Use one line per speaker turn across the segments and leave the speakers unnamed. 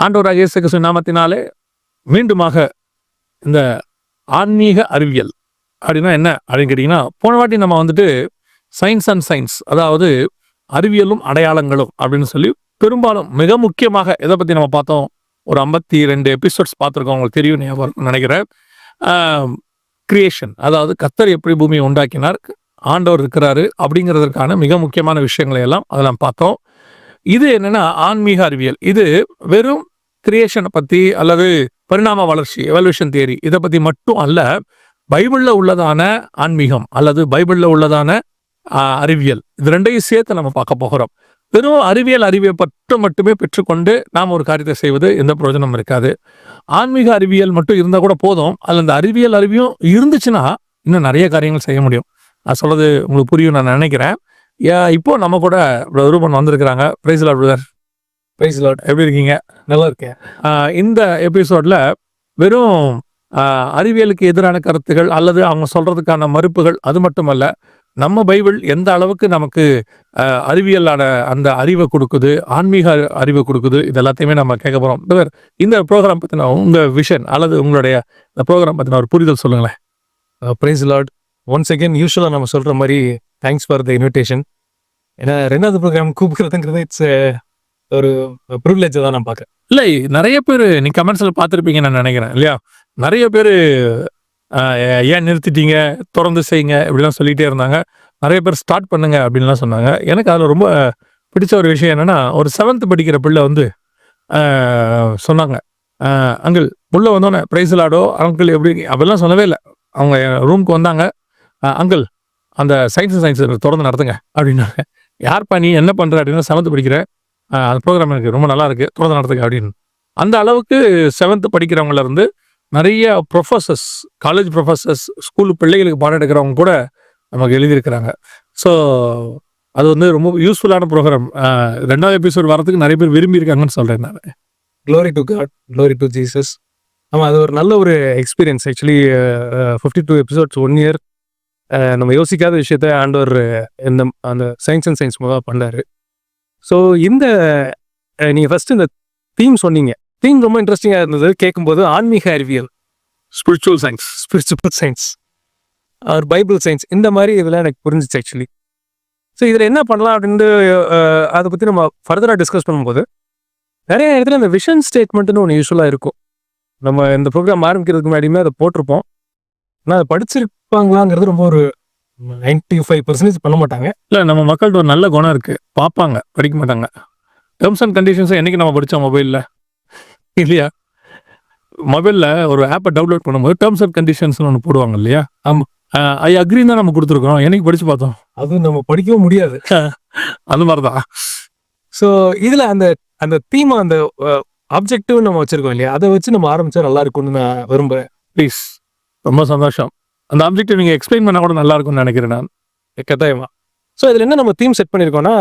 ஆண்டவராகிய இயேசு கிறிஸ்துவின் நாமத்தினாலே மீண்டுமாக இந்த ஆன்மீக அறிவியல் அப்படின்னா என்ன அப்படின்னு கேட்டிங்கன்னா, போன வாட்டி நம்ம வந்துட்டு சயின்ஸ் அண்ட் சயின்ஸ், அதாவது அறிவியலும் அடையாளங்களும் அப்படின்னு சொல்லி பெரும்பாலும் மிக முக்கியமாக எதை பற்றி நம்ம பார்த்தோம், ஒரு 52 எபிசோட்ஸ் பார்த்துருக்கோம். உங்களுக்கு தெரியும் ஞாபகம் நினைக்கிறேன். கிரியேஷன், அதாவது கர்த்தர் எப்படி பூமியை உண்டாக்கினார், ஆண்டவர் இருக்கிறாரு அப்படிங்கிறதுக்கான மிக முக்கியமான விஷயங்களை எல்லாம் அதெல்லாம் பார்த்தோம். இது என்னன்னா ஆன்மீக அறிவியல். இது வெறும் கிரியேஷனை பற்றி அல்லது பரிணாம வளர்ச்சி, எவல்யூஷன் தியரி இதை பற்றி மட்டும் அல்ல, பைபிளில் உள்ளதான ஆன்மீகம் அல்லது பைபிளில் உள்ளதான அறிவியல், இது ரெண்டையும் சேர்த்து நம்ம பார்க்க போகிறோம். வெறும் அறிவியல் பற்றி மட்டுமே பெற்றுக்கொண்டு நாம் ஒரு காரியத்தை செய்வது எந்த பிரயோஜனம் இருக்காது. ஆன்மீக அறிவியல் மட்டும் இருந்தால் கூட போதும். அதில் இந்த அறிவியும் இருந்துச்சுன்னா இன்னும் நிறைய காரியங்கள் செய்ய முடியும். நான் சொல்றது உங்களுக்கு புரியும் நான் நினைக்கிறேன். இப்போ நம்ம கூட ரூபன் வந்திருக்கிறாங்க. Praise Lord brother.
Praise Lord.
எப்படி இருக்கீங்க?
நல்லா இருக்கேன்.
இந்த எபிசோட்ல வெறும் அறிவியலுக்கு எதிரான கருத்துகள் அல்லது அவங்க சொல்றதுக்கான மறுப்புகள் அது மட்டுமல்ல, நம்ம பைபிள் எந்த அளவுக்கு நமக்கு அறிவியலான அந்த அறிவை கொடுக்குது, ஆன்மீக அறிவை கொடுக்குது, இது எல்லாத்தையுமே நம்ம கேட்க போறோம். பிரதர், இந்த ப்ரோக்ராம் பத்தின உங்க விஷன் அல்லது உங்களுடைய இந்த ப்ரோக்ராம் பத்தின ஒரு புரிதல் சொல்லுங்களேன்.
Price Lord. ஒன்ஸ் அகேன் யூஸ்வலாக நம்ம சொல்கிற மாதிரி தேங்க்ஸ் ஃபார் த இன்விடேஷன். ஏன்னா 2வது ப்ரோக்ராம் கூப்பிடுறதுங்கிறது இட்ஸ் ஒரு ப்ரிவிலேஜ் தான் நான் பார்க்குறேன்.
இல்லை, நிறைய பேர் நீ கமெண்ட்ஸில் பார்த்துருப்பீங்கன்னு நான் நினைக்கிறேன் இல்லையா? நிறைய பேர் ஏன் நிறுத்திட்டீங்க, தொடர்ந்து செய்யுங்க இப்படிலாம் சொல்லிகிட்டே இருந்தாங்க. நிறைய பேர் ஸ்டார்ட் பண்ணுங்க அப்படின்லாம் சொன்னாங்க. எனக்கு அதில் ரொம்ப பிடிச்ச ஒரு விஷயம் என்னென்னா, ஒரு 7th படிக்கிற பிள்ளை வந்து சொன்னாங்க, அங்கிள் உள்ளே வந்தோன்னே பிரைஸ் லார்டோ அங்கிள் எப்படி அப்படிலாம் சொல்லவே இல்லை. அவங்க ரூமுக்கு வந்தாங்க, அங்கிள் அந்த சயின்ஸ் தொடர்ந்து நடத்துங்க அப்படின்னாங்க. யார்ப்பா நீ என்ன பண்ணுற அப்படின்னா, 7th படிக்கிறேன், அந்த ப்ரோக்ராம் எனக்கு ரொம்ப நல்லா இருக்குது, தொடர்ந்து நடத்துங்க அப்படின்னு. அந்த அளவுக்கு 7th படிக்கிறவங்கள இருந்து நிறைய ப்ரொஃபஸர்ஸ், காலேஜ் ப்ரொஃபஸர்ஸ், ஸ்கூல் பிள்ளைகளுக்கு பாடம் எடுக்கிறவங்க கூட நமக்கு எழுதியிருக்கிறாங்க. ஸோ அது வந்து ரொம்ப யூஸ்ஃபுல்லான ப்ரோக்ராம். 2வது எபிசோட் வரதுக்கு நிறைய பேர் விரும்பி இருக்காங்கன்னு சொல்கிறேன் நான்.
Glory to God, glory to Jesus. ஆமாம், அது ஒரு நல்ல ஒரு எக்ஸ்பீரியன்ஸ். ஆக்சுவலி 52 எபிசோட்ஸ் 1 இயர் நம்ம யோசிக்காத விஷயத்த ஆண்டவர் அந்த சயின்ஸ் அண்ட் சயின்ஸ் மூலமாக பண்ணார். ஸோ இந்த நீங்கள் ஃபஸ்ட்டு இந்த தீம் சொன்னீங்க. தீம் ரொம்ப இன்ட்ரெஸ்டிங்காக இருந்தது கேட்கும்போது. ஆன்மீக அறிவியல்,
ஸ்பிரிச்சுவல் சயின்ஸ்,
ஒரு பைபிள் சயின்ஸ், இந்த மாதிரி இதெல்லாம் எனக்கு புரிஞ்சிச்சு ஆக்சுவலி. ஸோ இதில் என்ன பண்ணலாம் அப்படின்ட்டு அதை பற்றி நம்ம ஃபர்தராக டிஸ்கஸ் பண்ணும்போது நிறைய இடத்துல இந்த விஷன் ஸ்டேட்மெண்ட்டுன்னு ஒன்று யூஸ்வலாக இருக்கும். நம்ம இந்த ப்ரோக்ராம் ஆரம்பிக்கிறதுக்கு முன்னாடியுமே அதை போட்டிருப்போம். ஆனால் அதை படிச்சிருப்பாங்களாங்கிறது ரொம்ப ஒரு 95% பண்ண மாட்டாங்க.
இல்லை, நம்ம மக்கள்கிட்ட ஒரு நல்ல குணம் இருக்குது, பார்ப்பாங்க, படிக்க மாட்டாங்க. டேர்ம்ஸ் அண்ட் கண்டிஷன்ஸை என்றைக்கு நம்ம படித்தோம் மொபைலில் இல்லையா? மொபைலில் ஒரு ஆப்பை டவுன்லோட் பண்ணும்போது டேர்ம்ஸ் அண்ட் கண்டிஷன்ஸ்னு ஒன்று போடுவாங்க இல்லையா?
ஆமாம்,
ஐ அக்ரின்னு தான் நம்ம கொடுத்துருக்கோம். என்னைக்கு படித்து பார்த்தோம்?
அது நம்ம படிக்கவும் முடியாது.
அந்த மாதிரி தான்.
ஸோ இதில் அந்த அந்த தீமை, அந்த ஆப்ஜெக்டிவ் நம்ம வச்சுருக்கோம் இல்லையா, அதை வச்சு நம்ம ஆரம்பித்தா நல்லா இருக்கும்னு நான் விரும்புகிறேன்.
ப்ளீஸ், ரொம்ப சந்தோஷம். அந்த ஆப்ஜெக்டிவ் நீங்கள் எக்ஸ்பிளைன் பண்ணால் கூட நல்லா இருக்கும்னு நினைக்கிறேன் நான்.
கட்டாயமா. ஸோ இதில் என்ன நம்ம தீம் செட் பண்ணியிருக்கோம்னா,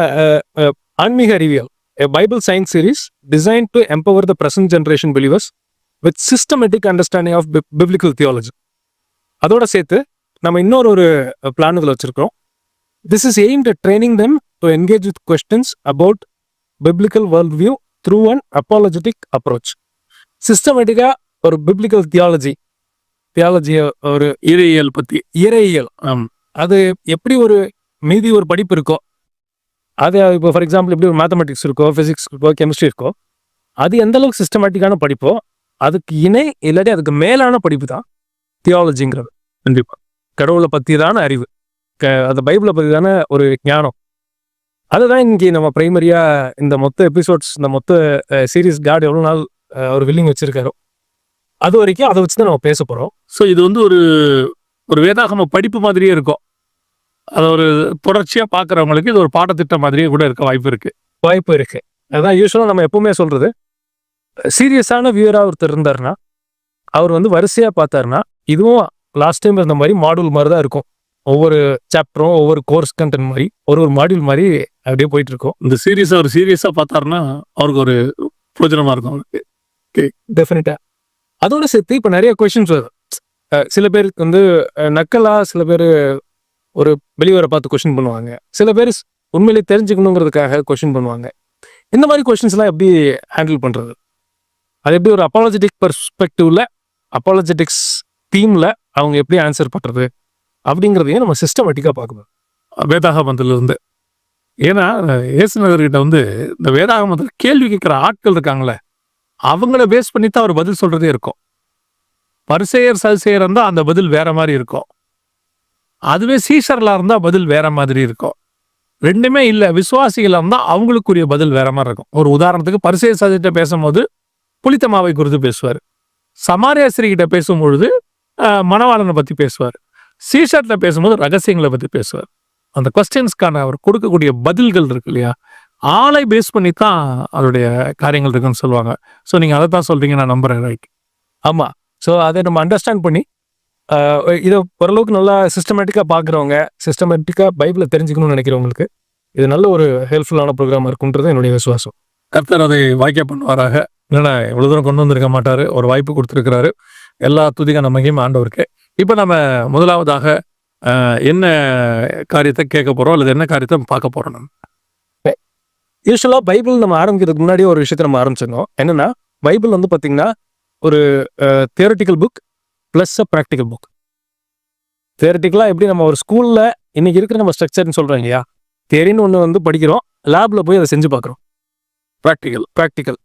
ஆன்மீக அறிவியல், a Bible science series designed to empower the present generation believers with systematic understanding of biblical theology. அதோட சேர்த்து நம்ம இன்னொரு பிளான் இதில் வச்சுருக்கோம். This is aimed at training them to engage with questions about biblical worldview through an apologetic approach. சிஸ்டமேட்டிக்காக ஒரு biblical theology ஒரு
இறையியல் பற்றி,
இறையியல், அது எப்படி ஒரு மீதி ஒரு படிப்பு இருக்கோ, அது இப்போ ஃபார் எக்ஸாம்பிள் எப்படி ஒரு மேத்தமெட்டிக்ஸ் இருக்கோ, ஃபிசிக்ஸ் இருக்கோ, கெமிஸ்ட்ரி இருக்கோ, அது எந்த அளவுக்கு சிஸ்டமேட்டிக்கான படிப்போ அதுக்கு இணை இல்லாட்டி அதுக்கு மேலான படிப்பு தான் தியாலஜிங்கிறது.
கண்டிப்பாக
கடவுளை பற்றி தான அறிவு, அந்த பைபிளை பற்றி தானே ஒரு ஞானம். அதுதான் இங்கே நம்ம ப்ரைமரியாக இந்த மொத்த எபிசோட்ஸ், இந்த மொத்த சீரீஸ் காட் எவ்வளோ நாள் ஒரு வில்லிங் வச்சுருக்காரோ அது வரைக்கும் அதை வச்சு தான் நம்ம பேச போகிறோம்.
ஸோ இது வந்து ஒரு வேதாகம படிப்பு மாதிரியே இருக்கும். அதை ஒரு தொடர்ச்சியாக பார்க்குறவங்களுக்கு இது ஒரு பாடத்திட்டம் மாதிரியே கூட இருக்க வாய்ப்பு இருக்குது. அதுதான் யூஸ்வலாக நம்ம எப்பவுமே சொல்கிறது. சீரியஸான வியூவராக ஒருத்தர் இருந்தாருன்னா, அவர் வந்து வரிசையாக பார்த்தாருன்னா, இதுவும் லாஸ்ட் டைம் இருந்த மாதிரி மாடியூல் மாதிரி தான் இருக்கும். ஒவ்வொரு சாப்டரும் ஒவ்வொரு கோர்ஸ் கண்டென்ட் மாதிரி ஒரு மாடியூல் மாதிரி அப்படியே போயிட்டு இருக்கும். இந்த சீரியஸாக பார்த்தாருன்னா அவருக்கு ஒரு பிரோஜனமாக இருக்கும் அவருக்கு.
டெஃபினட்டாக. அதோட சேர்த்து இப்போ நிறைய கொஷின்ஸ் வருது. சில பேருக்கு வந்து நக்கலாக, சில பேர் ஒரு வெளிவரை பார்த்து கொஷின் பண்ணுவாங்க, சில பேர் உண்மையிலே தெரிஞ்சுக்கணுங்கிறதுக்காக கொஷின் பண்ணுவாங்க. இந்த மாதிரி கொஷின்ஸ்லாம் எப்படி ஹேண்டில் பண்ணுறது? அது எப்படி ஒரு அப்பாலஜெட்டிக் பெர்ஸ்பெக்டிவ்ல அப்பாலஜெட்டிக்ஸ் தீம்ல அவங்க எப்படி ஆன்சர் பண்றது அப்படிங்கிறதையும் நம்ம சிஸ்டமேட்டிக்கா பார்க்கணும்.
வேதாகமத்துல இருந்து. ஏன்னா இயேசுநகர்கிட்ட வந்து இந்த வேதாகமத்தில் கேள்வி கேட்கிற ஆட்கள் இருக்காங்களே, அவங்கள பேஸ் பண்ணி தான் அவர் பதில் சொல்றதே இருக்கும். பரிசேயர் சதுசேயர் இருந்தா அந்த பதில் வேற மாதிரி இருக்கும். அதுவே சீஷர்லா இருந்தா பதில் வேற மாதிரி இருக்கும். ரெண்டுமே இல்ல விசுவாசிகள் இருந்தா அவங்களுக்குரிய பதில் வேற மாதிரி இருக்கும். ஒரு உதாரணத்துக்கு பரிசேயர் சதுசேயர்கிட்ட பேசும்போது புளித்த மாவை குறித்து பேசுவார். சமாரியாஸ்திரி கிட்ட பேசும்பொழுது மணவாளனை பத்தி பேசுவார். சீஷர்ல பேசும்போது ரகசியங்களை பத்தி பேசுவார். அந்த கொஸ்டின்ஸ்க்கான அவர் கொடுக்கக்கூடிய பதில்கள் இருக்கு இல்லையா, ஆளை பேஸ் பண்ணி தான் அதோடைய காரியங்கள் இருக்குன்னு சொல்லுவாங்க. ஸோ நீங்க அதை தான் சொல்றீங்க, நான் நம்புறேன். ரைட்.
ஆமா. ஸோ அதை நம்ம அண்டர்ஸ்டாண்ட் பண்ணி இதை ஓரளவுக்கு நல்லா சிஸ்டமேட்டிக்காக பார்க்குறவங்க, சிஸ்டமேட்டிக்காக பைபிளை தெரிஞ்சுக்கணும்னு நினைக்கிறவங்களுக்கு இது நல்ல ஒரு ஹெல்ப்ஃபுல்லான ப்ரோக்ராமாக இருக்குன்றது என்னுடைய விசுவாசம்.
கர்த்தர் அதை வாய்க்க பண்ணுவாராக. இல்லைன்னா இவ்வளவு தூரம் கொண்டு வந்திருக்க மாட்டாரு. ஒரு வாய்ப்பு கொடுத்துருக்கிறாரு. எல்லா துதிக நமக்கும் ஆண்டவருக்கு. இப்போ நம்ம முதலாவதாக என்ன காரியத்தை கேட்க போறோம் அல்லது என்ன காரியத்தை பார்க்க போறோம்? நம்ம
யூஸ்வலாக பைபிள் நம்ம ஆரம்பிக்கிறதுக்கு முன்னாடி ஒரு விஷயத்தை நம்ம ஆரம்பிச்சிருந்தோம். என்னன்னா, பைபிள் வந்து பார்த்தீங்கன்னா ஒரு theoretical book plus a practical book. தியரட்டிக்கலாக எப்படி நம்ம ஒரு ஸ்கூலில் இன்னைக்கு இருக்கிற நம்ம ஸ்ட்ரக்சர்னு சொல்கிறோம் இல்லையா, தியரின்னு ஒன்று வந்து படிக்கிறோம், லேபில் போய் அதை செஞ்சு பார்க்குறோம். ப்ராக்டிக்கல்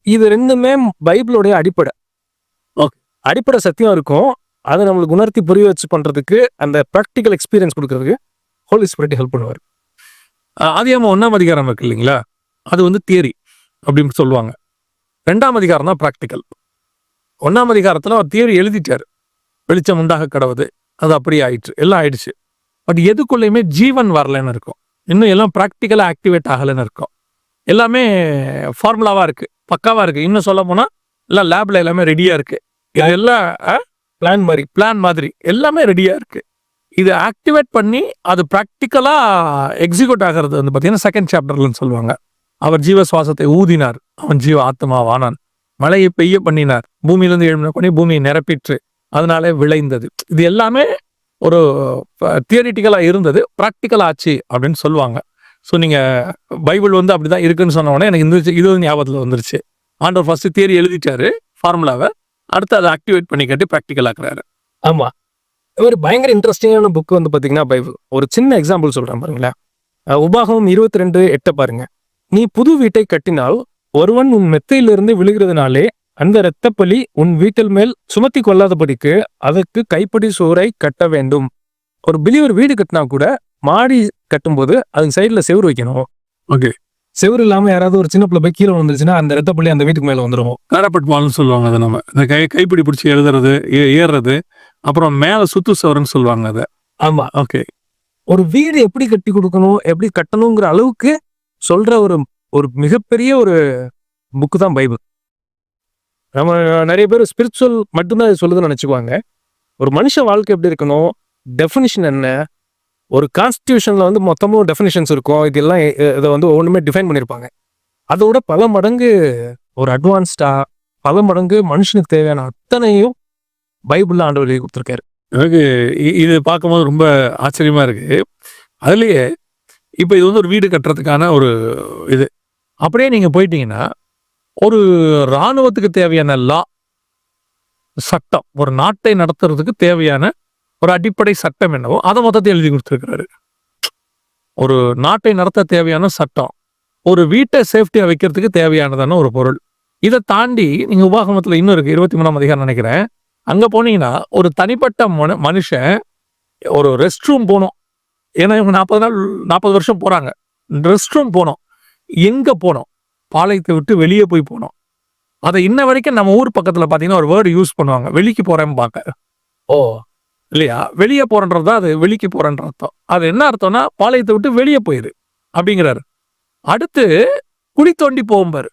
இது ரெண்டுமே பைபிளுடைய அடிப்படை.
ஓகே,
அடிப்படை சத்தியம் இருக்கும். அதை நம்மளுக்கு உணர்த்தி புரிய வச்சு பண்ணுறதுக்கு, அந்த ப்ராக்டிக்கல் எக்ஸ்பீரியன்ஸ் கொடுக்கறதுக்கு ஹோலி ஸ்பிரிட் ஹெல்ப் பண்ணுவார்.
ஆதியாகமம் 1ஆம் அதிகாரம் இருக்கு இல்லைங்களா, அது வந்து தியரி அப்படின்னு சொல்லுவாங்க. 2ஆம் அதிகாரம் தான் ப்ராக்டிக்கல். 1ஆம் அதிகாரத்தில் அவர் தியரி எழுதிட்டார், வெளிச்சம் உண்டாக கடவுது, அது அப்படியே ஆயிடுச்சு, எல்லாம் ஆயிடுச்சு. பட் எதுக்குள்ளேயுமே ஜீவன் வரலன்னு இருக்கும். இன்னும் எல்லாம் ப்ராக்டிக்கலாக ஆக்டிவேட் ஆகலைன்னு இருக்கும். எல்லாமே ஃபார்முலாவாக இருக்குது, பக்காவாக இருக்குது. இன்னும் சொல்ல போனால் எல்லாம் லேபில் எல்லாமே ரெடியாக இருக்குது. இதெல்லாம் பிளான் மாதிரி எல்லாமே ரெடியாக இருக்குது. இது ஆக்டிவேட் பண்ணி அது ப்ராக்டிக்கலாக எக்ஸிக்யூட் ஆகிறது வந்து பார்த்தீங்கன்னா 2nd சாப்டர்லன்னு சொல்லுவாங்க. அவர் ஜீவ சுவாசத்தை ஊதினார், அவன் ஜீவ ஆத்மாவானான். மழையை பெய்ய பண்ணினார், பூமியிலிருந்து எழுப்பின பண்ணி பூமியை நிரப்பிற்று, அதனாலே விளைந்தது. இது எல்லாமே ஒரு தியரிட்டிக்கலாக இருந்தது, ப்ராக்டிக்கலாக ஆச்சு அப்படின்னு சொல்லுவாங்க. ஸோ நீங்கள் பைபிள் வந்து அப்படி தான் இருக்குன்னு சொன்ன உடனே எனக்கு இந்த இது ஞாபகத்தில் வந்துருச்சு. ஆண்டவர் ஃபர்ஸ்ட் தியரி எழுதிட்டாரு, ஃபார்முலாவை, அடுத்து அதை ஆக்டிவேட் பண்ணி கட்டி ப்ராக்டிக்கல் ஆக்குறாரு.
ஆமாம், ஒரு பயங்கர இன்ட்ரெஸ்டிங்கான புக் வந்து பார்த்தீங்கன்னா பைபிள். ஒரு சின்ன எக்ஸாம்பிள் சொல்கிறேன் பாருங்களேன். உபாகமம் 22:8 பாருங்க. நீ புது வீட்டை கட்டினால் ஒருவன் உன் மெத்தையிலிருந்து விழுகிறதுனாலே அந்த இரத்தப்பலி உன் வீட்டில் மேல் சுமத்தி கொள்ளாதபடிக்கு அதற்கு கைப்படி சோரை கட்ட வேண்டும். ஒரு பிலிவர் வீடு கட்டினா கூட மாடி கட்டும்போது அதுக்கு சைடில் செவுரு வைக்கணும்.
ஓகே,
செவுரு இல்லாமல் யாராவது ஒரு சின்ன பிள்ளை போய் கீழே வந்துருச்சுன்னா அந்த இரத்தப்பள்ளி அந்த வீட்டுக்கு மேலே வந்துடும்.
காரப்பட் பால்னு சொல்லுவாங்க. அதை நம்ம இந்த கைப்பிடி பிடிச்சி எழுதுறது, ஏறுறது, அப்புறம் மேலே சுத்து சவரன்னு சொல்லுவாங்க அதை.
ஆமாம்.
ஓகே,
ஒரு வீடு எப்படி கட்டி கொடுக்கணும், எப்படி கட்டணுங்கிற அளவுக்கு சொல்ற ஒரு மிகப்பெரிய ஒரு புக்கு தான் பைபிள். நம்ம நிறைய பேர் ஸ்பிரிச்சுவல் மட்டும்தான் இது சொல்லுதுன்னு நினச்சிக்குவாங்க. ஒரு மனுஷ வாழ்க்கை எப்படி இருக்கணும், டெஃபினிஷன் என்ன, ஒரு கான்ஸ்டியூஷனில் வந்து மொத்தமும் டெஃபினிஷன்ஸ் இருக்கும். இதெல்லாம் இதை வந்து ஒன்றுமே டிஃபைன் பண்ணியிருப்பாங்க. அதோட பல மடங்கு ஒரு அட்வான்ஸ்டா, பல மடங்கு மனுஷனுக்கு தேவையான அத்தனையும் பைபிளில் ஆண்டவர் எழுதி கொடுத்துருக்காரு.
எனக்கு இது பார்க்கும்போது ரொம்ப ஆச்சரியமா இருக்கு. அதுலேயே இப்போ இது வந்து ஒரு வீடு கட்டுறதுக்கான ஒரு இது. அப்படியே நீங்கள் போயிட்டீங்கன்னா ஒரு இராணுவத்துக்கு தேவையான சட்டம், ஒரு நாட்டை நடத்துறதுக்கு தேவையான ஒரு அடிப்படை சட்டம் என்னவோ அதை மொத்தத்தை எழுதி கொடுத்துருக்கிறாரு. ஒரு நாட்டை நடத்த தேவையான சட்டம், ஒரு வீட்டை சேஃப்டியாக வைக்கிறதுக்கு தேவையானதான ஒரு பொருள். இதை தாண்டி நீங்கள் உபாகமத்தில் இன்னும் இருக்குது, 23ஆம் அதிகாரம் நினைக்கிறேன். அங்கே போனீங்கன்னா ஒரு தனிப்பட்ட மனுஷன் ஒரு ரெஸ்ட் ரூம் போகணும். ஏன்னா இவங்க 40 வருஷம் போகிறாங்க. ரெஸ்ட் ரூம் போனோம், எங்கே போனோம், பாளையத்தை விட்டு வெளியே போய் போனோம். அதை இன்ன வரைக்கும் நம்ம ஊர் பக்கத்தில் பார்த்தீங்கன்னா ஒரு வேர்டு யூஸ் பண்ணுவாங்க, வெளிக்கு போகிறேன்னு பார்க்க.
ஓ
இல்லையா, வெளியே போகிறன்றது தான் அது வெளிக்கு போகிறன்ற அர்த்தம். அது என்ன அர்த்தம்னா பாளையத்தை விட்டு வெளியே போயிரு அப்படிங்கிறாரு. அடுத்து குழி தோண்டி போகும்பாரு.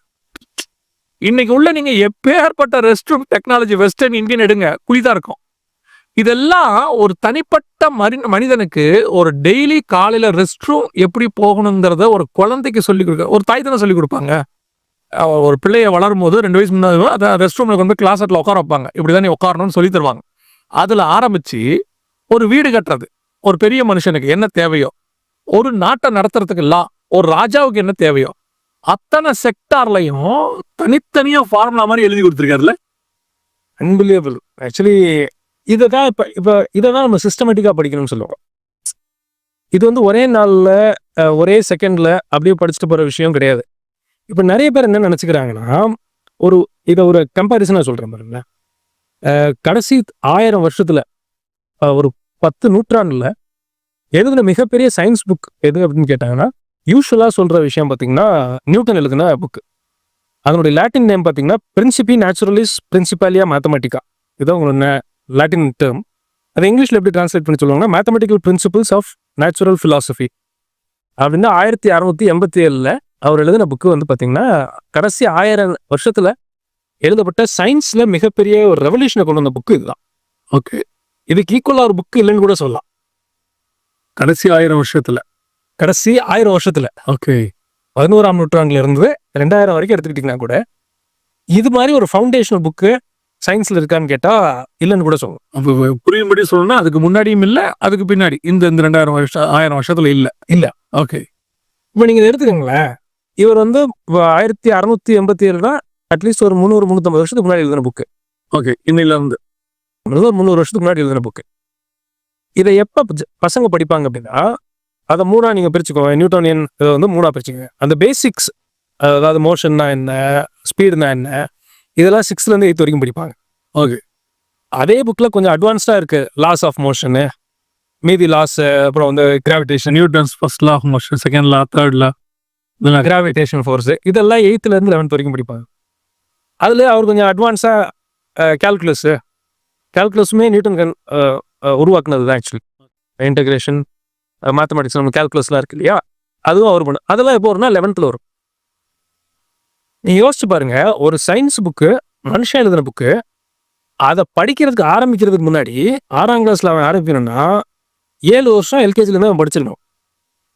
இன்னைக்கு உள்ள நீங்க எப்பேற்பட்ட rest room technology western Indian எடுங்க, குழிதான் இருக்கும். இதெல்லாம் ஒரு தனிப்பட்ட மனிதனுக்கு ஒரு டெய்லி காலையில ரெஸ்ட் ரூம் எப்படி போகணுங்கிறத ஒரு குழந்தைக்கு சொல்லிக் கொடுக்க ஒரு தாய் தானே சொல்லிக் கொடுப்பாங்க. ஒரு பிள்ளைய வளரும் போது 2 வயசு முன்னாடி அதை ரெஸ்ட் ரூம்ல கொண்டு போய் கிளாஸ்ல உட்கார வைப்பாங்க, இப்படிதான் நீ உட்காரணும்னு சொல்லி தருவாங்க. அதுல ஆரம்பிச்சு ஒரு வீடு கட்டுறது, ஒரு பெரிய மனுஷனுக்கு என்ன தேவையோ, ஒரு நாட்டை நடத்துறதுக்கு ஒரு ராஜாவுக்கு என்ன தேவையோ அத்தனை செக்டார்லையும் தனித்தனியா ஃபார்முலா மாதிரி எழுதி கொடுத்துருக்காருல்ல.
அன்பிலியபிள். ஆக்சுவலி இதை தான் இதை தான் நம்ம சிஸ்டமேட்டிக்காக படிக்கணும்னு சொல்லுவோம். இது வந்து ஒரே நாளில் ஒரே செகண்டில் அப்படியே படிச்சுட்டு போகிற விஷயம் கிடையாது. இப்போ நிறைய பேர் என்ன நினச்சிக்கிறாங்கன்னா, இதை ஒரு கம்பேரிசனாக சொல்கிறேன் பாருங்களேன். கடைசி 1000 வருஷத்தில் ஒரு 10 நூற்றாண்டில் எழுதின மிகப்பெரிய சயின்ஸ் புக் எது அப்படின்னு கேட்டாங்கன்னா, யூஸ்வலாக சொல்கிற விஷயம் பார்த்தீங்கன்னா நியூட்டன் எழுதின புக்கு. அதனுடைய லாட்டின் நேம் பார்த்தீங்கன்னா பிரின்சிபி நேச்சுரலிஸ் பிரின்சிபாலியா மேத்தமெட்டிக்கா. இதுதான் உங்களோட லாட்டின் டேர்ம். அது இங்கிலீஷில் எப்படி டிரான்ஸ்லேட் பண்ணி சொல்லுவாங்கன்னா mathematical principles of natural philosophy அப்படின்னு 1687 அவர் எழுதின புக்கு வந்து பார்த்தீங்கன்னா கடைசி 1000 வருஷத்தில் எழுதப்பட்ட சயின்ஸில் மிகப்பெரிய ஒரு ரெவல்யூஷனை கொண்டு வந்த புக்கு இதுதான்.
ஓகே,
இதுக்கு ஈக்குவலாக ஒரு புக்கு இல்லைன்னு கூட சொல்லலாம்.
கடைசி 1000 வருஷத்துல.
கடைசி 1000 வருஷத்தில்
ஓகே,
11ஆம் நூற்றாண்டுல இருந்து 2000 வரைக்கும் எடுத்துக்கிட்டிங்கன்னா கூட இது மாதிரி ஒரு ஃபவுண்டேஷனல் புக்கு சயின்ஸில் இருக்கான்னு கேட்டால் இல்லைன்னு கூட சொல்லலாம்.
அப்போ புரியும்படி சொல்லணும்னா அதுக்கு முன்னாடியும் இல்லை, அதுக்கு பின்னாடி இந்த 1000 வருஷத்துல இல்லை.
இல்லை.
ஓகே,
இப்போ நீங்கள் எடுத்துக்கோங்களேன், இவர் வந்து 1687 தான் அட்லீஸ்ட் ஒரு 300-350 வருஷத்துக்கு முன்னாடி எழுதின புக்கு.
ஓகே, இன்னையில இருந்து
300 வருஷத்துக்கு முன்னாடி எழுதின புக்கு. இதை எப்போ பசங்க படிப்பாங்க அப்படின்னா, அதை 3ஆ நீங்கள் பிரிச்சுக்கோங்க. நியூட்டோனியன் இதை வந்து 3ஆ பிரிச்சுக்கோங்க. அந்த பேசிக்ஸ், அதாவது மோஷன்னா என்ன, ஸ்பீடுனா என்ன, இதெல்லாம் 6லேருந்து 8 வரைக்கும் படிப்பாங்க.
ஓகே,
அதே புக்கில் கொஞ்சம் அட்வான்ஸ்டாக இருக்குது. லாஸ் ஆஃப் மோஷனு, மீதி லாஸ், அப்புறம் வந்து gravitation,
Newton's first law of motion, second law, third law,
gravitation force, இதெல்லாம் 8லேருந்து 11 வரைக்கும் படிப்பாங்க. அதில் அவர் கொஞ்சம் அட்வான்ஸாக கேல்குலஸுமே நியூட்டன் உருவாக்குனது தான். ஆக்சுவலி இன்டகிரேஷன், மேத்தமெட்டிக்ஸ், நம்ம கேல்குலஸ்லாம் இருக்கு இல்லையா, அதுவும் அவர் பண்ண. அதெல்லாம் எப்போ வரும்னா 11th வரும். நீங்கள் யோசிச்சு பாருங்க, ஒரு சயின்ஸ் புக்கு, மனுஷன் எழுதின புக்கு, அதை படிக்கிறதுக்கு ஆரம்பிக்கிறதுக்கு முன்னாடி 6ஆம் கிளாஸில் அவன் ஆரம்பிக்கணும்னா 7 வருஷம் எல்கேஜிலேருந்து அவன் படிச்சிருக்கணும்,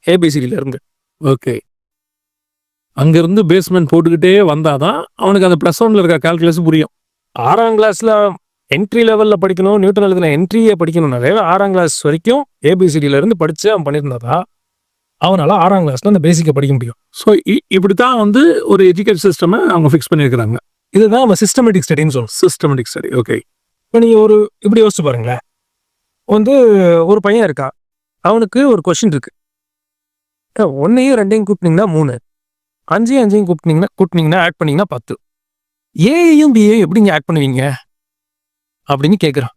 ஏபிசிடியிலேருந்து.
ஓகே, அங்கிருந்து பேஸ்மெண்ட் போட்டுக்கிட்டே வந்தாதான் அவனுக்கு அந்த +1 இருக்க கால்குலஸ் புரியும்.
6ஆம் கிளாஸில் என்ட்ரி லெவலில் படிக்கணும். நியூட்டன் எழுதின என்ட்ரியை படிக்கணும்னாலே 6ஆம் கிளாஸ் வரைக்கும் ஏபிசிடியிலேருந்து படித்து அவன் பண்ணியிருந்தாதான் அவனால் 6ஆம் கிளாஸில் அந்த பேசிக்கை படிக்க முடியும்.
ஸோ இப்படி தான் வந்து ஒரு எஜுகேஷன் சிஸ்டமை அவங்க ஃபிக்ஸ் பண்ணியிருக்கிறாங்க.
இதுதான் நம்ம சிஸ்டமேட்டிக் ஸ்டடின்னு சொல்லுவோம்.
Systematic study. ஓகே,
இப்போ நீங்கள் இப்படி யோசிச்சு பாருங்களேன். வந்து ஒரு பையன் இருக்கா, அவனுக்கு ஒரு கொஸ்டின் இருக்கு. 1ஐயும் 2ஐயும் கூட்டினீங்கன்னா 3, 5ஐயும் கூட்டினீங்கன்னா ஆட் பண்ணீங்கன்னா 10. ஏஐயும் பிஏயும் எப்படிங்க ஆட் பண்ணுவீங்க அப்படின்னு கேட்குறான்.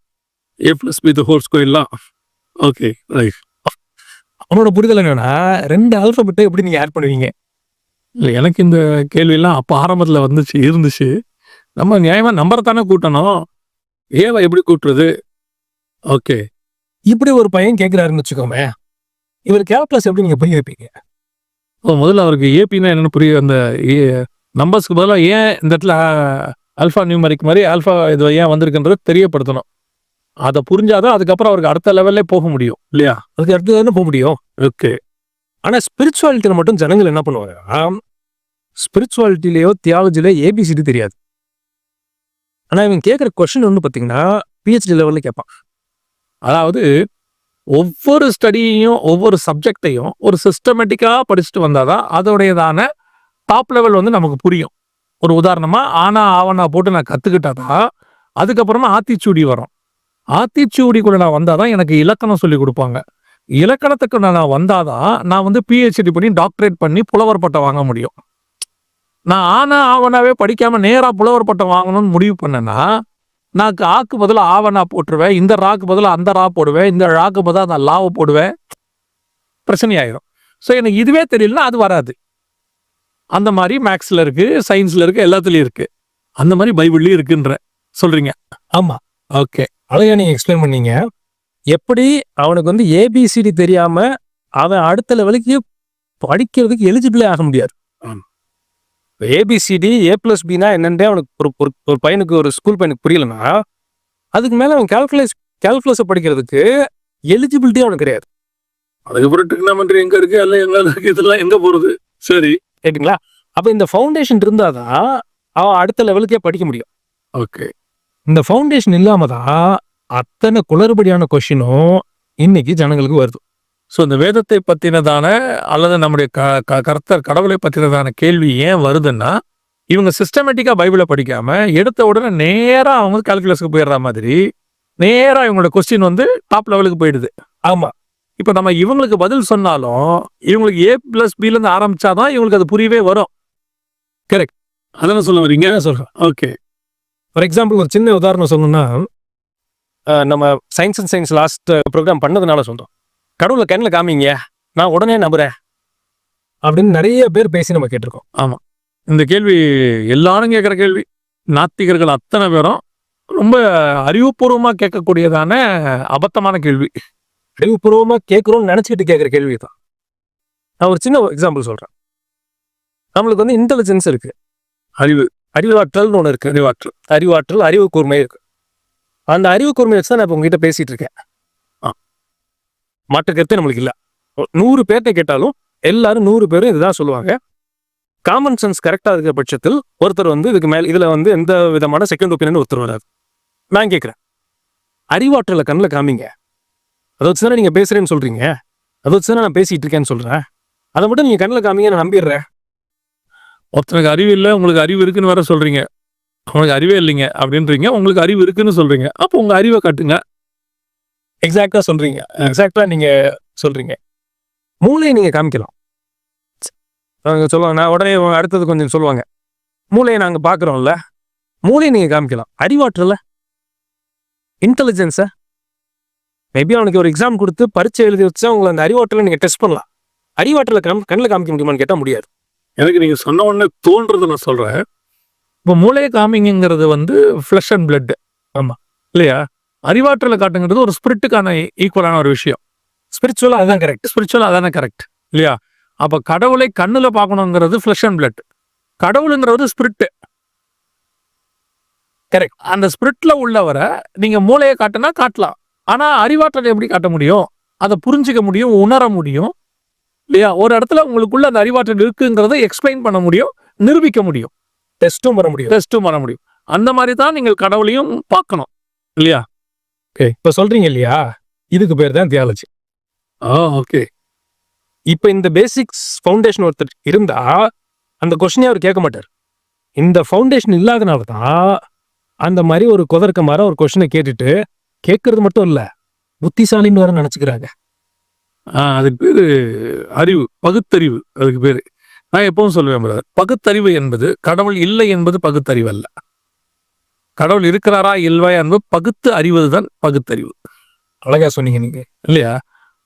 A+B². Okay, right.
அவனோட புரிதல் என்னன்னா, 2 ஆல்பபெட்டை எப்படி நீங்கள் ஆட் பண்ணுவீங்க?
இல்லை, எனக்கு இந்த கேள்வியெல்லாம் அப்போ ஆரம்பத்தில் இருந்துச்சு. நம்ம நியாயமாக நம்பரை தானே கூட்டணும், ஏவை எப்படி கூட்டுறது? ஓகே,
இப்படி ஒரு பையன் கேட்குறாருன்னு வச்சுக்கோங்க, இவர் கேல்குலஸ் எப்படி நீங்கள் புரிய வைப்பீங்க?
முதல்ல அவருக்கு ஏபின்னா என்னென்னு புரிய, அந்த நம்பர்ஸ்க்கு பதிலாக ஏன் இந்த இடத்துல ஆல்ஃபா நியூமரிக் மாதிரி ஆல்ஃபா இது ஏன் வந்திருக்குன்றது தெரியப்படுத்தணும். அதை புரிஞ்சாதான் அதுக்கப்புறம் அவருக்கு அடுத்த லெவல்லே போக முடியும் இல்லையா?
அதுக்கு அடுத்து தானே போக முடியும்.
ஓகே,
ஆனால் ஸ்பிரிச்சுவாலிட்டியில் மட்டும் ஜனங்கள் என்ன பண்ணுவாங்க, ஸ்பிரிச்சுவாலிட்டிலேயோ தியாலஜியில ஏபிசிடி தெரியாது. ஆனால் இவன் கேட்குற கொஸ்டின் வந்து பார்த்தீங்கன்னா பிஹெச்டி லெவலில் கேட்பான்.
அதாவது ஒவ்வொரு ஸ்டடியையும் ஒவ்வொரு சப்ஜெக்டையும் ஒரு சிஸ்டமேட்டிக்காக படிச்சுட்டு வந்தாதான் அதோடையதான டாப் லெவல் வந்து நமக்கு புரியும். ஒரு உதாரணமாக ஆனா ஆவணா போட்டு நான் கற்றுக்கிட்டாதான் அதுக்கப்புறமா ஆத்திச்சூடி வரும். ஆத்திச்சூடிக்குள்ள நான் வந்தாதான் எனக்கு இலக்கணம் சொல்லி கொடுப்பாங்க. இலக்கணத்துக்கு நான் வந்தாதான் நான் வந்து பிஹெச்டி பண்ணி டாக்டரேட் பண்ணி புலவர் பட்டம் வாங்க முடியும். நான் ஆனா ஆவணாவே படிக்காம நேரா புலவர் பட்டம் வாங்கணும்னு முடிவு பண்ணேன்னா, நான் ஆக்கு பதிலாக ஆவணா போட்டுருவேன், இந்த ராக்கு பதிலாக அந்த ரா போடுவேன், இந்த ராக்கு பதிலாக அந்த லாவை போடுவேன், பிரச்சனையாயிரும். ஸோ எனக்கு இதுவே தெரியலன்னா அது வராது. அந்த மாதிரி மேக்ஸில் இருக்கு, சயின்ஸில் இருக்கு, எல்லாத்துலேயும் இருக்கு. அந்த மாதிரி பைபிள்லேயும் இருக்குன்ற சொல்றீங்க.
ஆமாம்,
ஓகே,
அதையா நீங்கள் எக்ஸ்பிளைன் பண்ணீங்க. எப்படி அவனுக்கு வந்து ஏபிசிடி தெரியாம அவன் அடுத்த லெவலுக்கு படிக்கிறதுக்கு எலிஜிபிளே ஆக முடியாது. ஏபிசிடி A+B என்னன்றே அவனுக்கு ஒரு பையனுக்கு, ஒரு ஸ்கூல் பையனுக்கு புரியலன்னா அதுக்கு மேலே அவன் கேல்குலஸை படிக்கிறதுக்கு எலிஜிபிலிட்டி அவனுக்கு கிடையாது.
அதுக்கப்புறம் ட்ரிக்னாமெட்ரி எங்க இருக்கு, எல்லாம் எங்க இருக்கு, இதெல்லாம் எங்க போறது? சரி,
கேட்டுங்களா? அப்போ இந்த ஃபவுண்டேஷன் இருந்தாதான் அவன் அடுத்த லெவலுக்கே படிக்க முடியும்.
ஓகே,
இந்த ஃபவுண்டேஷன் இல்லாம தான் அத்தனை குளறுபடியான கொஸ்டினும் இன்னைக்கு ஜனங்களுக்கு வருது.
ஸோ இந்த வேதத்தை பற்றினதான அல்லது நம்முடைய கர்த்தர் கடவுளை பற்றினதான கேள்வி ஏன் வருதுன்னா, இவங்க சிஸ்டமேட்டிக்காக பைபிளை படிக்காம எடுத்த உடனே நேராக அவங்க கால்குலஸுக்கு போயிடுற மாதிரி நேராக இவங்களோட கொஸ்டின் வந்து டாப் லெவலுக்கு போயிடுது.
ஆமா.
இப்போ நம்ம இவங்களுக்கு பதில் சொன்னாலும் இவங்களுக்கு A+B ஆரம்பிச்சாதான் இவங்களுக்கு அது புரியவே வரும்.
கரெக்ட்.
அதான சொல்ல வரீங்க?
சொல்றேன்.
ஓகே.
ஃபார் எக்ஸாம்பிள் ஒரு சின்ன உதாரணம் சொல்லணும்னா, நம்ம science and science last program பண்ணதுனால சொல்றோம். கடவுளை கண்ணில் காமிங்க, நான் உடனே நம்புறேன் அப்படின்னு நிறைய பேர் பேசி நம்ம கேட்டிருக்கோம்.
ஆமா. இந்த கேள்வி எல்லாரும் கேட்குற கேள்வி. நாத்திகர்கள் அத்தனை பேரும் ரொம்ப அறிவுபூர்வமாக கேட்கக்கூடியதான அபத்தமான கேள்வி.
அறிவுபூர்வமா கேட்குறோம்னு நினைச்சிட்டு கேட்குற கேள்வி தான். நான் ஒரு சின்ன எக்ஸாம்பிள் சொல்றேன். நம்மளுக்கு வந்து இன்டெலிஜென்ஸ் இருக்கு, அறிவாற்றல்னு ஒன்று இருக்கு. அறிவாற்றல், அறிவு கூர்மை இருக்கு. அந்த அறிவு கூர்மை வச்சு தான் நான் இப்போ உங்ககிட்ட பேசிட்டு இருக்கேன். மாற்று கருத்து நம்மளுக்கு இல்லை. 100 பேர்கிட்ட கேட்டாலும் எல்லாரும் 100 பேரும் இதுதான் சொல்லுவாங்க. காமன் சென்ஸ் கரெக்டாக இருக்கிற பட்சத்தில் ஒருத்தர் வந்து இதுக்கு மேலே இதில் வந்து எந்த விதமான செகண்ட் ஒப்பீனியன் ஒருத்தர் வராது. நான் கேட்குறேன், அறிவாற்றலை கண்ணில் காமிங்க, அதை வச்சு தானே நீங்கள் பேசுகிறேன்னு சொல்கிறீங்க, அதை வச்சு தானே நான் பேசிகிட்டு இருக்கேன்னு சொல்கிறேன், அதை மட்டும் நீங்கள் கண்ணில் காமிங்க, நான் நம்பிடுறேன்.
ஒருத்தனுக்கு அறிவு இல்லை, உங்களுக்கு அறிவு இருக்குன்னு வேற சொல்றீங்க. உங்களுக்கு அறிவே இல்லைங்க அப்படின்றீங்க, உங்களுக்கு அறிவு இருக்குன்னு சொல்றீங்க. அப்போ உங்க அறிவை காட்டுங்க.
எக்ஸாக்டாக சொல்கிறீங்க. எக்ஸாக்டாக நீங்கள் சொல்கிறீங்க. மூளையை நீங்கள் காமிக்கலாம். அவங்க சொல்லுவாங்க, நான் உடனே அடுத்தது கொஞ்சம் சொல்லுவாங்க, மூளையை நாங்கள் பார்க்குறோம்ல, மூளையை நீங்கள் காமிக்கலாம். அறிவாற்றல, இன்டெலிஜென்ஸை மேபி அவனுக்கு ஒரு எக்ஸாம் கொடுத்து பரீட்சை எழுதி வச்சா உங்களை அந்த அறிவாற்றலை நீங்கள் டெஸ்ட் பண்ணலாம். அறிவாற்றலை கண்ணில் காமிக்க முடியுமான்னு கேட்டால் முடியாது.
எனக்கு நீங்க சொன்ன உடனே தோன்றது நான் சொல்றேன். இப்போ மூளையை காமிங்கிறது வந்து ஃப்ளஷ் அண்ட் பிளட்.
ஆமா
இல்லையா? அறிவாற்றலை காட்டுங்கிறது ஒரு ஸ்பிரிட்டுக்கான ஈக்குவலான ஒரு விஷயம்.
ஸ்பிரிச்சுவலாக அதுதான் கரெக்ட்.
ஸ்பிரிச்சுவல் அதானே கரெக்ட் இல்லையா? அப்போ கடவுளை கண்ணுல பார்க்கணுங்கிறது ஃப்ளஷ் அண்ட் பிளட். கடவுளுங்கிறது ஸ்பிரிட்.
கரெக்ட்.
அந்த ஸ்பிரிட்ல உள்ளவரை நீங்க மூளையை காட்டினா காட்டலாம். ஆனா அறிவாற்றலை எப்படி காட்ட முடியும்? அதை புரிஞ்சுக்க முடியும், உணர முடியும் இல்லையா? ஒரு இடத்துல உங்களுக்குள்ள அந்த அறிவாற்றல் இருக்குங்கிறத எக்ஸ்பிளைன் பண்ண முடியும், நிரூபிக்க முடியும்,
டெஸ்ட்டும் பண்ண முடியும்.
அந்த மாதிரி தான் நீங்கள் கடவுளையும் பார்க்கணும் இல்லையா?
ஓகே, இப்போ சொல்றீங்க இல்லையா, இதுக்கு பேர் தான் தியாலஜி.
ஓகே.
இப்போ இந்த பேசிக்ஸ் ஃபவுண்டேஷன் ஒருத்தர் இருந்தா அந்த கொஸ்டினே அவர் கேட்க மாட்டார். இந்த ஃபவுண்டேஷன் இல்லாதனால தான் அந்த மாதிரி ஒரு குதர்க்க மாதிரி ஒரு கொஸ்டினை கேட்டுட்டு கேட்கறது மட்டும் இல்லை, புத்திசாலின்னு வேற நினைச்சுக்கிறாங்க.
அதுக்கு பேரு அறிவு, பகுத்தறிவு. அதுக்கு பேரு நான் எப்பவும் சொல்லுவேன், பகுத்தறிவு என்பது கடவுள் இல்லை என்பது பகுத்தறிவு அல்ல. கடவுள் இருக்கிறாரா இல்லையா என்பது பகுத்து அறிவதுதான் பகுத்தறிவு.
அழகா சொன்னீங்க நீங்க
இல்லையா?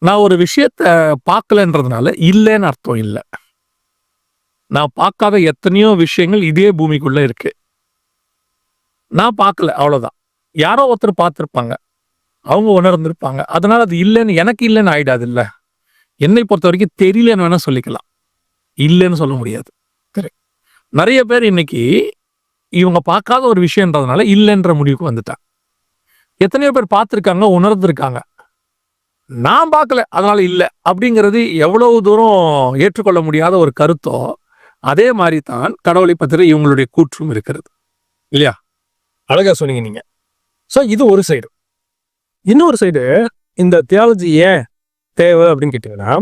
நான் ஒரு விஷயத்த பார்க்கலன்றதுனால இல்லைன்னு அர்த்தம் இல்லை. நான் பார்க்காத எத்தனையோ விஷயங்கள் இதே பூமிக்குள்ள இருக்கு. நான் பார்க்கல, அவ்வளவுதான். யாரோ ஒருத்தர் பார்த்துருப்பாங்க, அவங்க உணர்ந்திருப்பாங்க. அதனால அது இல்லைன்னு எனக்கு இல்லைன்னு ஆயிடாது. இல்ல, என்னை பொறுத்த வரைக்கும் தெரியலன்னு வேணா சொல்லிக்கலாம், இல்லைன்னு சொல்ல முடியாது. நிறைய பேர் இன்னைக்கு இவங்க பார்க்காத ஒரு விஷயம்ன்றதுனால இல்லைன்ற முடிவுக்கு வந்துட்டாங்க. எத்தனையோ பேர் பார்த்துருக்காங்க, உணர்ந்திருக்காங்க. நான் பார்க்கல அதனால இல்லை அப்படிங்கிறது எவ்வளவு தூரம் ஏற்றுக்கொள்ள முடியாத ஒரு கருத்தோ அதே மாதிரி தான் கடவுளை பற்றி இவங்களுடைய கூற்றும் இருக்கிறது இல்லையா?
அழகா சொன்னீங்க நீங்க. ஸோ இது ஒரு சைடு. இன்னொரு சைடு, இந்த தியாலஜி ஏன் தேவை அப்படின்னு கேட்டீங்கன்னா,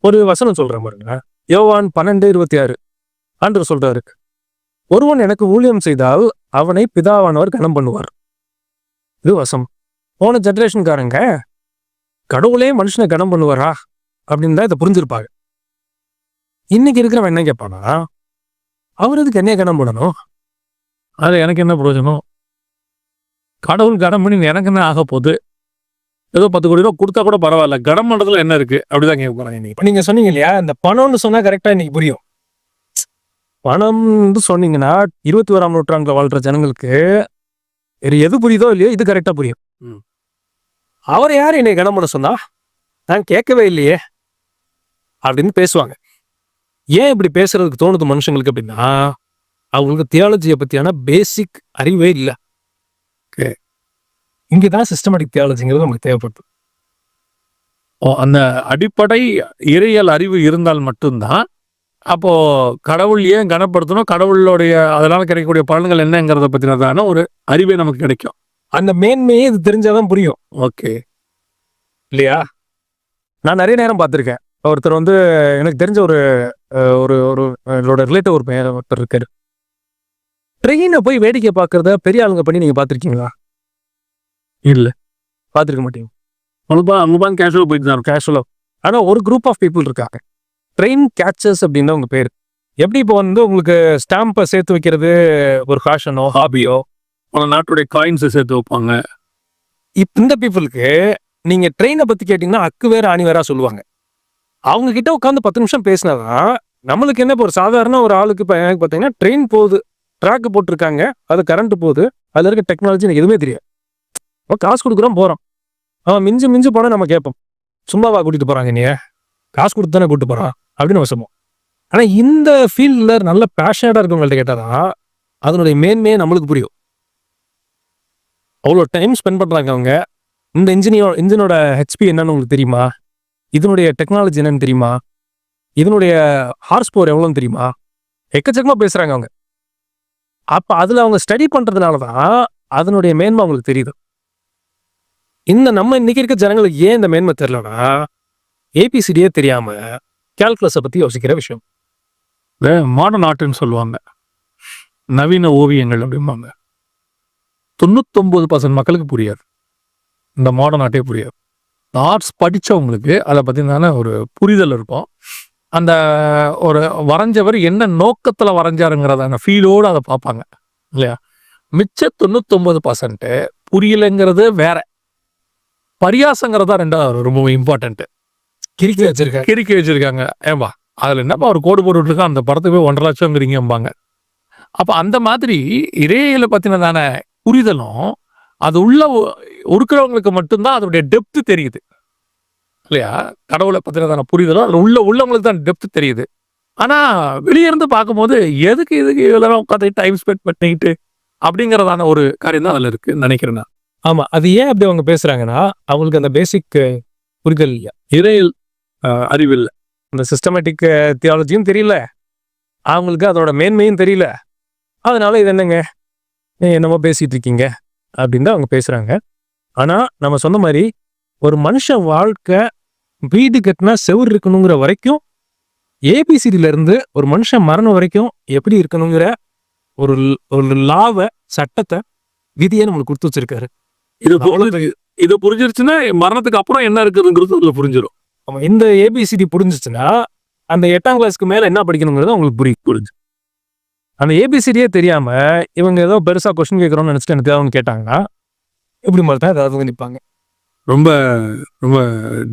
ஒரு வசனம் சொல்றேன் பாருங்க. யோவான் 12:26 ஆண்டவர் சொல்றாரு, ஒருவன் எனக்கு ஊழியம் செய்தால் அவனை பிதாவானவர் கனம் பண்ணுவார். இது வசனம். போன ஜெனரேஷன்காரங்க கடவுளே மனுஷனை கனம் பண்ணுவாரா அப்படின்னு தான் இதை புரிஞ்சிருப்பாங்க. இன்னைக்கு இருக்கிறவன் என்ன கேட்பானா, அவர் எதுக்கு என்னைய கனம் பண்ணணும்,
அது எனக்கு என்ன பிரயோஜனம், கடவுள் கனம் பண்ணி எனக்கு என்ன ஆக போகுது, ஏதோ 10 கோடி ரூபா கொடுத்தா கூட பரவாயில்ல, கனம் பண்றதுல என்ன இருக்கு அப்படிதான் கேட்க போறாங்க. இன்னைக்கு
நீங்க சொன்னீங்க இல்லையா, இந்த பணம்னு சொன்னா கரெக்டா இன்னைக்கு புரியும். பணம் சொன்னீங்கன்னா 21ஆம் நூற்றாண்டுல வாழ்ற ஜனங்களுக்கு எது புரியுதோ இல்லையோ இது கரெக்டா புரியும். அவர் யார் என்னை கனம் பண்ண சொன்னா, நான் கேட்கவே இல்லையே அப்படின்னு பேசுவாங்க. ஏன் இப்படி பேசுறதுக்கு தோணுது மனுஷங்களுக்கு அப்படின்னா, அவங்களுக்கு தியாலஜியை பத்தியான பேசிக் அறிவே இல்லை. இங்கதான் சிஸ்டமேட்டிக் தியாலஜிங்கிறது நமக்கு தேவைப்படுது.
அந்த அடிப்படை இறையியல் அறிவு இருந்தால் மட்டும்தான் அப்போ கடவுள் ஏன் கனப்படுத்தணும், கடவுளுடைய அதனால கிடைக்கக்கூடிய பலன்கள் என்னங்கிறத பத்தினதான ஒரு அறிவே நமக்கு கிடைக்கும்.
அந்த மேன்மையே இது தெரிஞ்சாதான் புரியும்.
ஓகே
இல்லையா? நான் நிறைய நேரம் பார்த்துருக்கேன். ஒருத்தர் வந்து எனக்கு தெரிஞ்ச ஒரு ஒரு ஒரு என்னோட ரிலேட்டிவ் ஒரு பையன் ஒருத்தர் இருக்காரு. ட்ரெயினை போய் வேடிக்கை பார்க்கறத பெரிய ஆளுங்க பண்ணி நீங்க பார்த்துருக்கீங்களா?
இல்ல.
பார்த்துருக்க மாட்டீங்க.
அங்க கேஷுவலா போயிட்டு தான் இருக்கும்.
கேஷுவலா. ஆனா ஒரு குரூப் ஆஃப் பீப்புள் இருக்காங்க. ட்ரெயின் கேச்சர்ஸ் அப்படின்னு உங்க பேர். எப்படி இப்போ வந்து உங்களுக்கு ஸ்டாம்பை சேர்த்து வைக்கிறது ஒரு ஃபேஷனோ ஹாபியோ,
அந்த நாட்டுடைய காயின்ஸை சேர்த்து வைப்பாங்க.
இந்த பீப்புளுக்கு நீங்க ட்ரெயினை பத்தி கேட்டீங்கன்னா அக்கு வேற ஆணி வேறா சொல்லுவாங்க. அவங்க கிட்ட உட்காந்து 10 நிமிஷம் பேசினாதான் நம்மளுக்கு என்ன, இப்போ ஒரு சாதாரண ஒரு ஆளுக்கு இப்போ எனக்கு பார்த்தீங்கன்னா ட்ரெயின் போகுது, ட்ராக் போட்டிருக்காங்க, அது கரண்ட் போகுது, அதுல இருக்க டெக்னாலஜி எனக்கு எதுவுமே தெரியாது. காசு கொடுக்குறோம் போறோம், அவன் மிஞ்சு மிஞ்சு போனா நம்ம கேட்போம், சும்மாவா கூட்டிட்டு போறாங்க, நீ காசு கொடுத்து தானே கூப்பிட்டு போறான் அப்படின்னு வசமோம். ஆனா இந்த ஃபீல்ட்ல நல்ல பேஷனேட்டா இருக்கவங்கள்ட்ட கேட்டாதான் அதனுடைய மேன்மையே நம்மளுக்கு புரியும். அவ்வளோ டைம் ஸ்பெண்ட் பண்றாங்க அவங்க. இந்த இன்ஜினோட ஹெச்பி என்னன்னு உங்களுக்கு தெரியுமா? இதனுடைய டெக்னாலஜி என்னன்னு தெரியுமா? இதனுடைய ஹார்ஸ் பவர் எவ்வளோன்னு தெரியுமா? எக்கச்சக்கமா பேசுறாங்க அவங்க. அப்ப அதுல அவங்க ஸ்டடி பண்றதுனாலதான் அதனுடைய மேன்மை அவங்களுக்கு தெரியுது. இந்த நம்ம இன்னைக்கு இருக்க ஜனங்களுக்கு ஏன் இந்த மேன்மை தெரியலன்னா, ஏபிசிடியே தெரியாம கால்குலஸை பத்தி யோசிக்கிற விஷயம்.
மாடர்ன் ஆர்ட்னு சொல்லுவாங்க, நவீன ஓவியங்கள் அப்படிம்பாங்க. 99% மக்களுக்கு புரியாது, இந்த மாடர்ன் ஆர்ட்டே புரியாது. ஆர்ட்ஸ் படித்தவங்களுக்கு அதை பற்றின ஒரு புரிதல் இருக்கும். அந்த ஒரு வரைஞ்சவர் என்ன நோக்கத்தில் வரைஞ்சாருங்கிறதான ஃபீலோடு அதை பார்ப்பாங்க இல்லையா. மிச்ச 99% புரியலைங்கிறது வேற, பரியாசங்கிறதா ரெண்டாவது ரொம்ப இம்பார்ட்டன்ட்டு. கிறுக்கி வச்சிருக்காங்க. ஏன்பா அதில் என்னப்பா ஒரு கோடு போட்டுருக்கா, அந்த படத்துக்கு போய் 1.5 லட்சங்கிறீங்கம்பாங்க. அப்போ அந்த மாதிரி இறையில பற்றினதான புரிதலும் அது உள்ள இருக்கிறவங்களுக்கு மட்டும்தான் அதோடைய டெப்த்து தெரியுது இல்லையா. கடவுளை பற்றினதான புரிதலும் அதில் உள்ளவங்களுக்கு தான் டெப்த்து தெரியுது. ஆனால் வெளியே இருந்து பார்க்கும்போது எதுக்கு இதெல்லாம் உட்காந்து டைம் ஸ்பெண்ட் பண்ணிக்கிட்டு அப்படிங்கிறதான ஒரு காரியம் தான் அதில் இருக்குன்னு நினைக்கிறேன் நான்.
ஆமா, அது ஏன் அப்படி அவங்க பேசுறாங்கன்னா அவங்களுக்கு அந்த பேசிக் புரிதல் இல்லையா,
இறையில் அறிவு இல்லை,
அந்த சிஸ்டமேட்டிக் தியாலஜியும் தெரியல, அவங்களுக்கு அதோட மேன்மையும் தெரியல. அதனால இது என்னங்க என்னமோ பேசிட்டு இருக்கீங்க அப்படின்னு தான் அவங்க பேசுறாங்க. ஆனா நம்ம சொன்ன மாதிரி ஒரு மனுஷன் வாழ்க்கை வீடு கட்டினா செவுரு இருக்கணுங்கிற வரைக்கும், ஏபிசிடில இருந்து ஒரு மனுஷன் மரணம் வரைக்கும் எப்படி இருக்கணுங்கிற ஒரு ஒரு லாவை, சட்டத்தை, விதியை நம்மளுக்கு கொடுத்து வச்சிருக்காரு.
இது புரிஞ்சிருச்சுன்னா மரணத்துக்கு அப்புறம் என்ன இருக்குதுங்கிறது அதுல புரிஞ்சிடும்.
ஆமா, இந்த ஏபிசிடி புரிஞ்சிச்சுன்னா அந்த 8ஆம் கிளாஸ்க்கு மேல என்ன படிக்கணுங்கிறது அவங்களுக்கு புரிஞ்சு. அந்த ஏபிசிடியே தெரியாம இவங்க ஏதோ பெருசா கொஸ்டின் கேட்கறோம்னு நினைச்சிட்டு எனக்கு அவங்க கேட்டாங்கன்னா எப்படி மாதிரி தான் ஏதாவது நிற்பாங்க.
ரொம்ப ரொம்ப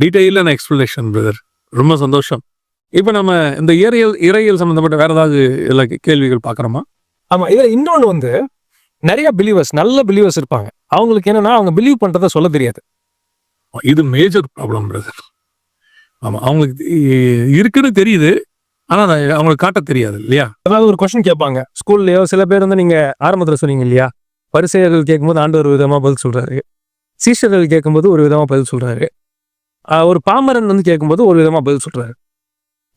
டீட்டெயிலான எக்ஸ்பிளனேஷன் பிரதர், ரொம்ப சந்தோஷம். இப்போ நம்ம இந்த இறையியல் சம்பந்தப்பட்ட வேற ஏதாவது இதில் கேள்விகள் பார்க்குறோமா?
ஆமா, இதில் இன்னொன்று வந்து நிறைய பிலீவர்ஸ், நல்ல பிலீவர்ஸ் இருப்பாங்க. அவங்களுக்கு என்னன்னா அவங்க பிலீவ் பண்றதை சொல்ல தெரியாது.
இது மேஜர் ப்ராப்ளம் பிரதர். ஆமா, அவங்களுக்கு இருக்குன்னு தெரியுது, ஆனா அவங்களுக்கு காட்ட தெரியாது இல்லையா.
அதாவது ஒரு கொஸ்டின் கேட்பாங்க ஸ்கூல்லையோ, சில பேர் வந்து நீங்க ஆரம்பத்தில் சொன்னீங்க இல்லையா, பரிசேயர்கள் கேட்கும்போது ஆண்டவர் ஒரு விதமா பதில் சொல்றாரு, சீஷர்கள் கேட்கும்போது ஒரு விதமா பதில் சொல்றாரு, ஒரு பாமரன் வந்து கேட்கும்போது ஒரு விதமா பதில் சொல்றாரு.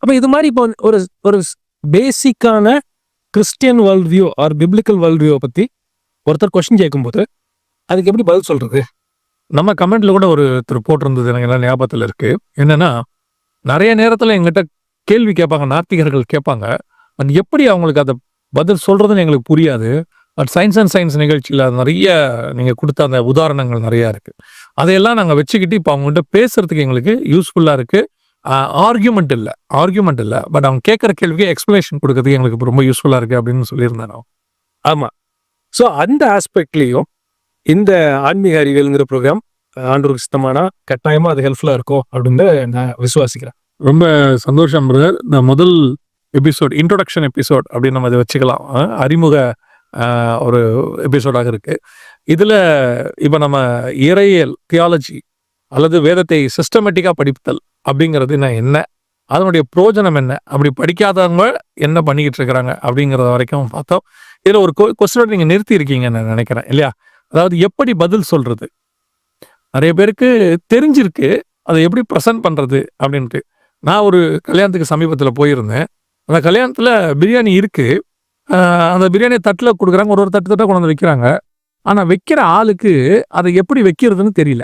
அப்ப இது மாதிரி இப்போ ஒரு பேசிக்கான Christian world view or biblical world வியூவை பத்தி ஒருத்தர் கொஸ்டின் கேட்கும்போது அதுக்கு எப்படி பதில் சொல்றது?
நம்ம கமெண்ட்ல கூட ஒருத்தர் போட்டிருந்தது எனக்கு எல்லாம் ஞாபகத்தில் இருக்கு. என்னன்னா, நிறைய நேரத்தில் எங்கிட்ட கேள்வி கேட்பாங்க, நாத்திகர்கள் கேட்பாங்க, அது எப்படி அவங்களுக்கு அதை பதில் சொல்றதுன்னு எங்களுக்கு புரியாது. பட் சயின்ஸ் அண்ட் சயின்ஸ் நிகழ்ச்சியில் நிறைய நீங்கள் கொடுத்த அந்த உதாரணங்கள் நிறையா இருக்கு. அதையெல்லாம் நாங்கள் வச்சுக்கிட்டு இப்போ அவங்ககிட்ட பேசுறதுக்கு எங்களுக்கு யூஸ்ஃபுல்லாக இருக்கு. ஆர்கியூமெண்ட் இல்லை, பட் அவங்க கேட்குற கேள்விக்கு எக்ஸ்பிளனேஷன் கொடுக்கறதுக்கு எங்களுக்கு ரொம்ப யூஸ்ஃபுல்லாக இருக்கு அப்படின்னு சொல்லியிருந்தேன் நான்.
ஆமாம், ஸோ அந்த ஆஸ்பெக்ட்லேயும் இந்த ஆன்மீக அறிவியல்ங்கிற ப்ரோக்ராம் ஆண்டவருக்கு சுத்தமானா கட்டாயமாக அது ஹெல்ப்ஃபுல்லாக இருக்கும் அப்படின்னு நான் விசுவாசிக்கிறேன்.
ரொம்ப சந்தோஷம் பிரதர். இந்த முதல் எபிசோட், இன்ட்ரோடக்ஷன் எபிசோட் அப்படின்னு நம்ம இதை வச்சுக்கலாம், அறிமுக ஒரு எபிசோடாக இருக்கு. இதில் இப்போ நம்ம இறையியல், தியாலஜி அல்லது வேதத்தை சிஸ்டமேட்டிக்காக படித்தல் அப்படிங்கிறது என்ன, அதனுடைய பிரயோஜனம் என்ன, அப்படி படிக்காதவங்க என்ன பண்ணிக்கிட்டு இருக்கிறாங்க அப்படிங்கிறத வரைக்கும் பார்த்தோம். இதில் ஒரு கொஸ்டினோட நீங்கள் நிறுத்தி இருக்கீங்கன்னு நான் நினைக்கிறேன் இல்லையா. அதாவது எப்படி பதில் சொல்றது, நிறைய பேருக்கு தெரிஞ்சிருக்கு, அதை எப்படி ப்ரெசென்ட் பண்ணுறது அப்படின்ட்டு. நான் ஒரு கல்யாணத்துக்கு சமீபத்தில் போயிருந்தேன். அந்த கல்யாணத்தில் பிரியாணி இருக்குது, அந்த பிரியாணியை தட்டில் கொடுக்குறாங்க, ஒரு தட்டாக கொண்டு வந்து வைக்கிறாங்க. ஆனால் வைக்கிற ஆளுக்கு அதை எப்படி வைக்கிறதுன்னு தெரியல.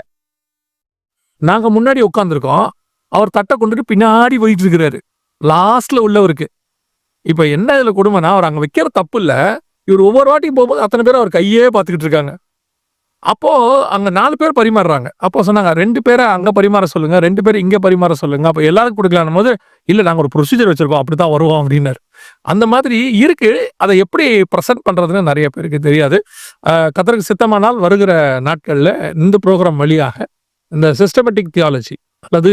நாங்கள் முன்னாடி உட்காந்துருக்கோம், அவர் தட்டை கொண்டுட்டு பின்னாடி போயிட்டு இருக்கிறாரு லாஸ்ட்ல உள்ளவருக்கு. இப்ப என்ன இதுல கொடுமைனா, அவர் அங்க வைக்கிற தப்பு இல்ல, இவர் ஒவ்வொரு வாட்டியும் போகும்போது அத்தனை பேரும் அவர் கையே பார்த்துக்கிட்டு இருக்காங்க. அப்போ அங்க 4 பேர் பரிமாறுறாங்க. அப்போ சொன்னாங்க 2 பேரை அங்க பரிமாற சொல்லுங்க, 2 பேர் இங்க பரிமாற சொல்லுங்க, அப்ப எல்லாருக்கும் கொடுக்கலான்னும் போது, இல்ல நாங்க ஒரு ப்ரொசீஜர் வச்சிருக்கோம், அப்படித்தான் வருவோம் அப்படின்னாரு. அந்த மாதிரி இருக்கு. அதை எப்படி ப்ரெசென்ட் பண்றதுன்னு நிறைய பேருக்கு தெரியாது. கர்த்தருக்கு சித்தமானால் வருகிற நாட்கள்ல இந்த ப்ரோக்ராம் வழியாக இந்த சிஸ்டமேட்டிக் தியாலஜி அல்லது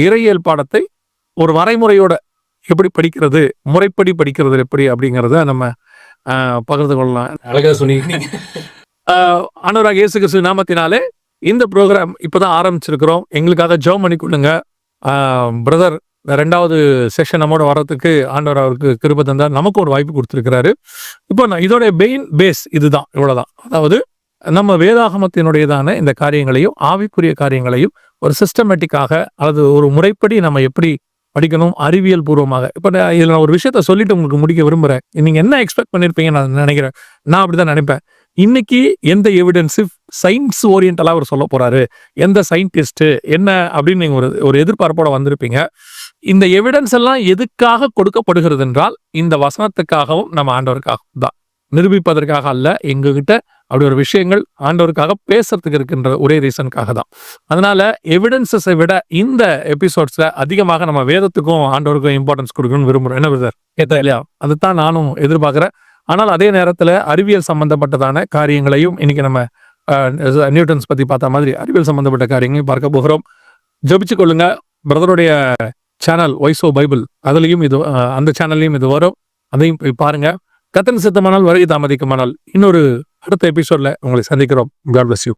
இறையியல் பாடத்தை ஒரு வரைமுறையோட எப்படி படிக்கிறது, முறைப்படி படிக்கிறது எப்படி அப்படிங்கிறத நம்ம பகிர்ந்து கொள்ளலாம்.
அழகா சொன்னீங்க.
ஆண்டவராக இயேசு கிறிஸ்து நாமத்தினாலே இந்த ப்ரோக்ராம் இப்பதான் ஆரம்பிச்சிருக்கிறோம். எங்களுக்காக ஜெபம் பண்ணி கொள்ளுங்க. பிரதர் 2வது செஷன் நம்மோட வர்றதுக்கு ஆண்டவர் அவருக்கு கிருபை தந்தார், நமக்கு ஒரு வாய்ப்பு கொடுத்துருக்கிறாரு. இப்போ நான் இதோட மெயின் பேஸ் இதுதான், இவ்வளவுதான். அதாவது நம்ம வேதாகமத்தினுடையதான இந்த காரியங்களையும் ஆவிக்குரிய காரியங்களையும் ஒரு சிஸ்டமேட்டிக்காக அல்லது ஒரு முறைப்படி நம்ம எப்படி படிக்கணும் அறிவியல் பூர்வமாக. இப்போ இதில் நான் ஒரு விஷயத்த சொல்லிட்டு உங்களுக்கு முடிக்க விரும்புகிறேன். நீங்கள் என்ன எக்ஸ்பெக்ட் பண்ணியிருப்பீங்க நான் நினைக்கிறேன். நான் அப்படி தான் நினைப்பேன். இன்னைக்கு எந்த எவிடன்ஸு சயின்ஸ் ஓரியன்டலாக அவர் சொல்ல போகிறாரு, எந்த சயின்டிஸ்ட்டு என்ன அப்படின்னு நீங்கள் ஒரு எதிர்பார்ப்போட வந்திருப்பீங்க. இந்த எவிடன்ஸ் எல்லாம் எதுக்காக கொடுக்கப்படுகிறது என்றால் இந்த வசனத்துக்காகவும் நம்ம ஆண்டவருக்காகவும் தான், நிரூபிப்பதற்காக அல்ல. எங்ககிட்ட அப்படி ஒரு விஷயங்கள் ஆண்டவருக்காக பேசுறதுக்கு இருக்கின்ற ஒரே ரீசனுக்காக தான். அதனால எவிடன்சஸை விட இந்த எபிசோட்ஸ்ல அதிகமாக நம்ம வேதத்துக்கும் ஆண்டவருக்கும் இம்பார்ட்டன்ஸ் கொடுக்கணும்னு விரும்புறோம். என்ன பிரதர் கேட்டா இல்லையா? அதுதான் நானும் எதிர்பார்க்கிறேன். ஆனால் அதே நேரத்துல அறிவியல் சம்பந்தப்பட்டதான காரியங்களையும் இன்னைக்கு நம்ம நியூட்டன்ஸ் பத்தி பார்த்த மாதிரி அறிவியல் சம்பந்தப்பட்ட காரியங்களையும் பார்க்க போகிறோம். ஜெபிச்சு கொள்ளுங்க. பிரதருடைய சேனல் வாய்ஸ் ஆஃப் பைபிள், அதுலயும் இது அந்த சேனல்லையும் இது வரும், அதையும் போய் பாருங்க. கர்த்தரின் சித்தமானால் வருகை தாமதிக்குமானால் இன்னொரு அடுத்த எபிசோட்ல உங்களை சந்திக்கிறோம். God bless you.